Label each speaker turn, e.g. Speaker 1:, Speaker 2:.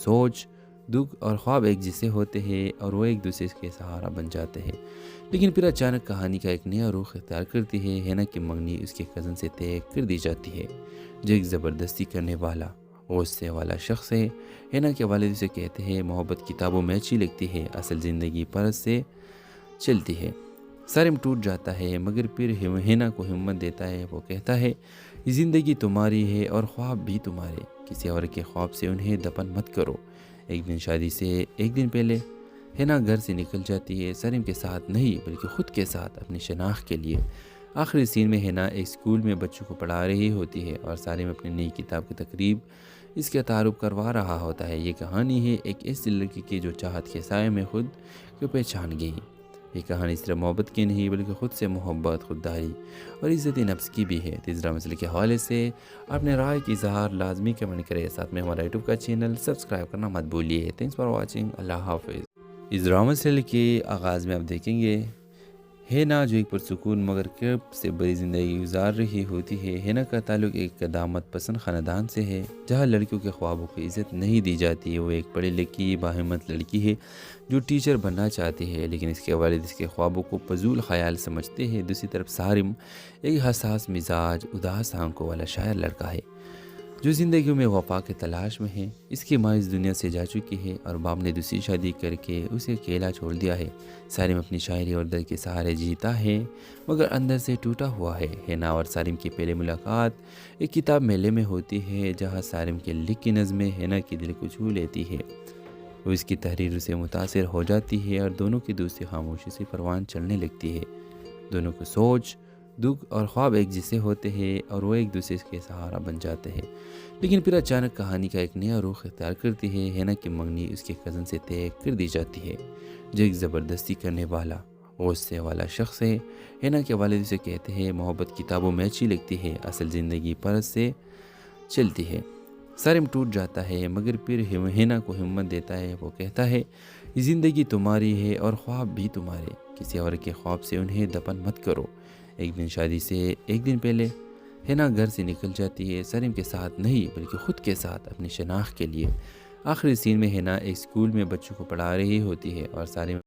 Speaker 1: سوچ، دکھ اور خواب ایک جیسے ہوتے ہیں اور وہ ایک دوسرے کے سہارا بن جاتے ہیں، لیکن پھر اچانک کہانی کا ایک نیا رخ اختیار کرتی ہے۔ ہینا کی منگنی اس کے کزن سے طے کر دی جاتی ہے، جو ایک زبردستی کرنے والا غصے والا شخص ہے۔ ہینا کے والد اسے کہتے ہیں محبت کتابوں میں اچھی لگتی ہے، اصل زندگی پرس سے چلتی ہے۔ سارم ٹوٹ جاتا ہے مگر پھر ہینا کو ہمت دیتا ہے۔ وہ کہتا ہے یہ زندگی تمہاری ہے اور خواب بھی تمہارے، کسی اور کے خواب سے انہیں دفن مت کرو۔ ایک دن شادی سے ایک دن پہلے ہینا گھر سے نکل جاتی ہے، سارم کے ساتھ نہیں بلکہ خود کے ساتھ، اپنی شناخت کے لیے۔ آخری سین میں ہینا ایک اسکول میں بچوں کو پڑھا رہی ہوتی ہے اور سارم اپنی نئی کتاب کی تقریب اس کا تعارف کروا رہا ہوتا ہے۔ یہ کہانی ہے ایک ایسی لڑکی کی جو چاہت کے سائے میں خود کو پہچان گئی۔ یہ کہانی صرف محبت کی نہیں بلکہ خود سے محبت، خودداری اور عزت نفس کی بھی ہے۔ تیسرا مسئلے کے حوالے سے اپنے رائے کی اظہار لازمی کمنٹ کریں، ساتھ میں ہمارا یوٹیوب کا چینل سبسکرائب کرنا مت بھولیے۔ تھینکس فار واچنگ، اللہ حافظ۔ اس ڈرامہ سیریل کے آغاز میں آپ دیکھیں گے ہینا جو ایک پرسکون مگر کرب سے بڑی زندگی گزار رہی ہوتی ہے۔ ہینا کا تعلق ایک قدامت پسند خاندان سے ہے جہاں لڑکیوں کے خوابوں کو عزت نہیں دی جاتی ہے۔ وہ ایک پڑھی لکھی باہمت لڑکی ہے جو ٹیچر بننا چاہتی ہے، لیکن اس کے والد اس کے خوابوں کو فضول خیال سمجھتے ہیں۔ دوسری طرف سارم ایک حساس مزاج، اداس آنکھوں والا شاعر لڑکا ہے جو زندگی میں وفا کے تلاش میں ہے۔ اس کی ماں اس دنیا سے جا چکی ہے اور باپ نے دوسری شادی کر کے اسے اکیلا چھوڑ دیا ہے۔ سارم اپنی شاعری اور درد کے سہارے جیتا ہے مگر اندر سے ٹوٹا ہوا ہے۔ ہینا اور سارم کی پہلی ملاقات ایک کتاب میلے میں ہوتی ہے جہاں سارم کے لکھی نظمیں ہینا کی دل کو چھو لیتی ہے۔ وہ اس کی تحریر سے متاثر ہو جاتی ہے اور دونوں کی دوستی خاموشی سے پروان چلنے لگتی ہے۔ دونوں کو سوچ، دکھ اور خواب ایک جیسے ہوتے ہیں اور وہ ایک دوسرے کے سہارا بن جاتے ہیں، لیکن پھر اچانک کہانی کا ایک نیا رخ اختیار کرتی ہے۔ ہینا کی منگنی اس کے کزن سے طے کر دی جاتی ہے، جو ایک زبردستی کرنے والا غصے والا شخص ہے۔ ہینا کے والد اسے کہتے ہیں محبت کتابوں میں اچھی لگتی ہے، اصل زندگی پرس سے چلتی ہے۔ سارم ٹوٹ جاتا ہے مگر پھر ہینا کو ہمت دیتا ہے۔ وہ کہتا ہے یہ زندگی تمہاری ہے اور خواب بھی تمہارے، کسی اور کے خواب سے انہیں دفن مت کرو۔ ایک دن شادی سے ایک دن پہلے ہینا گھر سے نکل جاتی ہے، سارم کے ساتھ نہیں بلکہ خود کے ساتھ، اپنی شناخت کے لیے۔ آخری سین میں ہینا ایک اسکول میں بچوں کو پڑھا رہی ہوتی ہے اور سارم